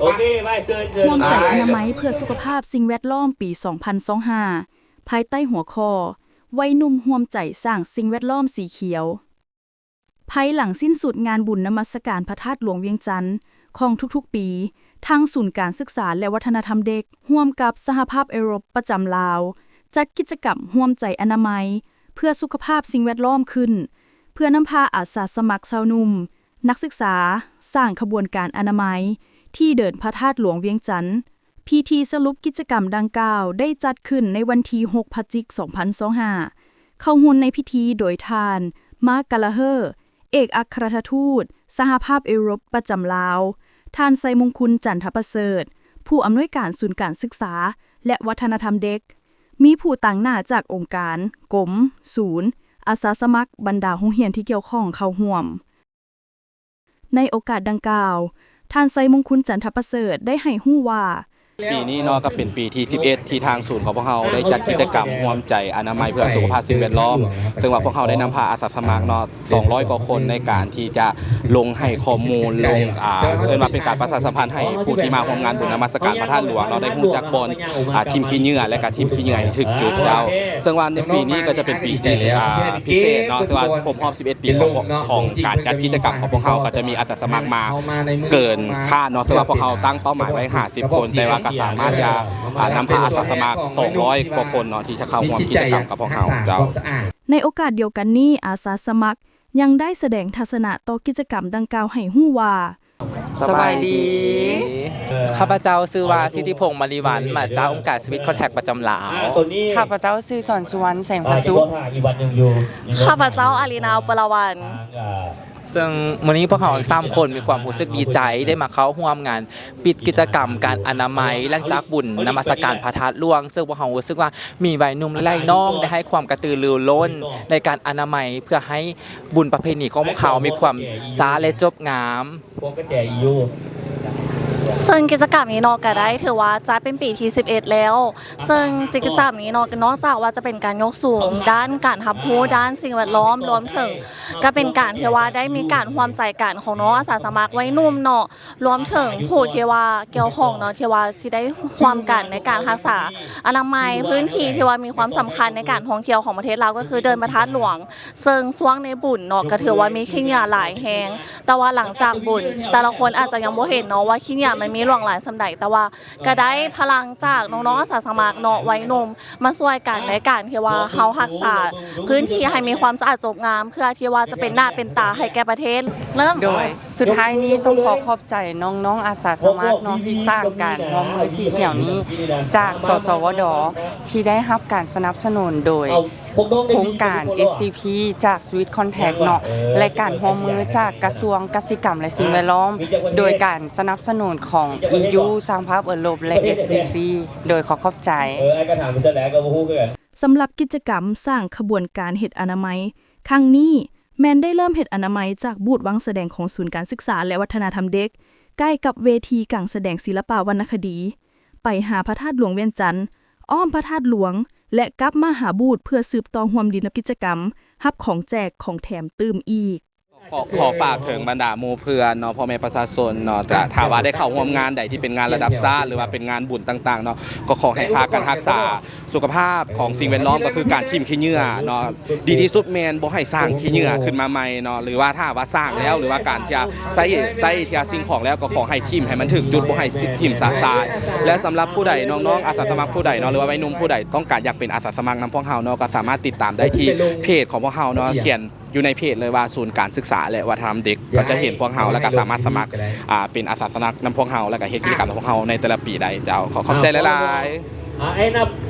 โอเคไปเชิญร่วมใจอนามัยเพื่อสุขภาพสิ่งแวดล้อมปี 2025 ภายใต้หัวข้อวัยหนุ่มร่วมใจสร้างสิ่งแวดล้อมสีเขียว ภายหลังสิ้นสุดงานบุญนมัสการพระธาตุหลวงเวียงจันทน์ของทุกๆปี ทางศูนย์การศึกษาและวัฒนธรรมเด็กร่วมกับสหภาพเอโรปประจำลาว จัดกิจกรรมร่วมใจอนามัย เพื่อสุขภาพสิ่งแวดล้อมขึ้น เพื่อนำพาอาสาสมัครชาวหนุ่ม นักศึกษา สร้างขบวนการอนามัย ที่เดินพระธาตุหลวงเวียงจันทน์พิธีสรุปกิจกรรมดังกล่าวได้จัดขึ้นในวันที่ 6 พฤศจิกายน 2025 เข้าร่วมในพิธีโดยท่าน มาร์ค กาลาเฮอร์ เอกอัครราชทูต สหภาพเอโรปประจำลาว ท่านไซมงคลจันทประเสริฐ ผู้อำนวยการศูนย์การศึกษา และวัฒนธรรมเด็ก มีผู้ต่างหน้าจากองค์การ กรม ศูนย์ อาสาสมัครบรรดาโรงเรียนที่เกี่ยวข้องเข้าร่วม ในโอกาสดังกล่าว ท่านไซมงคลจันทประเสริฐได้ให้ฮู้ว่าปีนี้เนาะก็เป็นปีที่ 11 ที่ทางศูนย์ของพวกเราได้จัดกิจกรรมร่วมใจอนามัยเพื่อสุขภาพสิ่งแวดล้อมซึ่งว่าพวกเราได้นำพาอาสาสมัครเนาะ200 กว่าคนในการที่จะลงให้ข้อมูลลงเรียกว่าเป็นการประชาสัมพันธ์ให้ผู้ที่มาร่วมงานบุญนมัสการพระธาตุหลวงเราได้รู้จักบนทีมขี้เหงื่อและก็ทีมขี้เหงื่อถึงจุดเจ้าซึ่งว่าในปีนี้ก็จะเป็นปีที่พิเศษเนาะซึ่งว่าครบรอบ11 ปีของการจัดกิจกรรมของพวกเราก็จะมีอาสาสมัครมาเกินคาดเนาะซึ่งว่าพวกเราตั้งเป้าหมายไว้50 คนแต่ว่าสามารถจะนำพาอาสาสมัคร200 กว่าคนเนาะที่จะเข้าร่วมกิจกรรมกับพวกเราเจ้าในโอกาสเดียวกันนี้อาสาสมัครยังได้แสดงทัศนะต่อกิจกรรมดังกล่าวให้ฮู้ว่าสบายดีข้าพเจ้าชื่อว่าสิทธิพงษ์มณีวรรณมาจากองค์การสวิตคอนแทคประจำลาวข้าพเจ้าชื่อสอนสุวรรณแสงประสุข้าพเจ้าอารีนาปรวันซึ่งวันนี้พวกเรา3 คนมีความรู้สึกดีใจได้มาเข้าร่วมงานปิดกิจกรรมการอนามัยหลังจากบุญนมัสการพระธาตุหลวงซึ่งพวกเรารู้สึกว่ามีวัยหนุ่มและน้องได้ให้ความกระตือรือร้นในการอนามัยเพื่อให้บุญประเพณีของพวกเขามีความสาและจบงามซึ่งกิจกรรมนี้นอกก็ได้ถือว่าจะเป็นปีที่11แล้วซึ่งกิจกรรมนี้นอกจากว่าจะเป็นการยกสูงด้านการรับรู้ด้านสิ่งแวดล้อมรวมถึงก็เป็นการที่ว่าได้มีการร่วมใจกันของน้องอาสาสมัครวัยหนุ่มเนาะรวมถึงผู้ที่ว่าเกี่ยวข้องเนาะที่ว่าสิได้ความกันในการรักษาอนามัยพื้นที่ที่ว่ามีความสำคัญในการท่องเที่ยวของประเทศเราก็คือเดินพระธาตุหลวงซึ่งช่วงในบุญเนาะก็ถือว่ามีขี้เหงื่อหลายแฮงแต่ว่าหลังจากบุญแต่ละคนอาจจะยังบ่เห็นเนาะว่าขี้เหงื่อมันมีหลวงหลายสำใดแต่ว่าก็ได้พลังจากน้องๆอาสาสมัครเนาะวัยหนุ่มมาช่วยกันในการที่ว่าเฮารักษาพื้นที่ให้มีความสะอาดสดงามเพื่อที่ว่าจะเป็นหน้าเป็นตาให้แก่ประเทศเริ่มโดยสุดท้ายนี้ต้องขอบใจน้องๆอาสาสมัครเนาะที่สร้างการร่วมมือสีเขียวนี้จากสสวดที่ได้รับการสนับสนุนโดยโครงการ SCP จาก Sweet Contact เนาะและการร่วมมือจากกระทรวงเกษตรกรรมและสิ่งแวดล้อมโดยการสนับสนุนของ EU สหภาพยุโรปและ SDC โดยขอบใจสำหรับกิจกรรมสร้างขบวนการเฮ็ดอนามัยครั้งนี้แมนได้เริ่มเฮ็ดอนามัยจากบูธวังแสดงของศูนย์การศึกษาและวัฒนธรรมเด็กใกล้กับเวทีการแสดงศิลปวรรณคดีไปหาพระธาตุหลวงเวียงจันทน์อ้อมพระธาตุหลวงและกลับมาหาบูธเพื่อสืบต่อร่วมดีนกิจกรรมรับของแจกของแถมตื้มอีกขอฝากถึงบรรดาหมู่เพื่อนเนาะพ่อแม่ประชาชนเนาะแต่ถ้าว่าได้เข้าร่วมงานใดที่เป็นงานระดับชาติหรือว่าเป็นงานบุญต่างๆเนาะก็ขอให้พากันรักษาสุขภาพของสิ่งแวดล้อมก็คือการทิ่มขี้เหงื่อเนาะดีที่สุดแม่นบ่ให้สร้างขี้เหงื่อขึ้นมาใหม่เนาะหรือว่าถ้าว่าสร้างแล้วหรือว่าการที่ใช้ที่สิ่งของแล้วก็ขอให้ทิ่มให้มันถึงจุดบ่ให้ทิ่มสะสายและสำหรับผู้ใดน้องๆอาสาสมัครผู้ใดเนาะหรือว่าวัยหนุ่มผู้ใดต้องการอยากเป็นอาสาสมัครนำพวกเฮาเนาะก็สามารถติดตามได้ที่เพจของพวกเฮาเนาะเขียนอยู่ในเพจเลยว่าศูนย์การศึกษาและวัฒนธรรมเด็กก็จะเห็นพวกเฮาแล้วก็สามารถสมัครเป็นอาสาสมัครนำพวกเฮาแล้วก็เฮ็ดกิจกรรมของพวกเฮาในแต่ละปีได้เจ้าขอบใจหลายๆ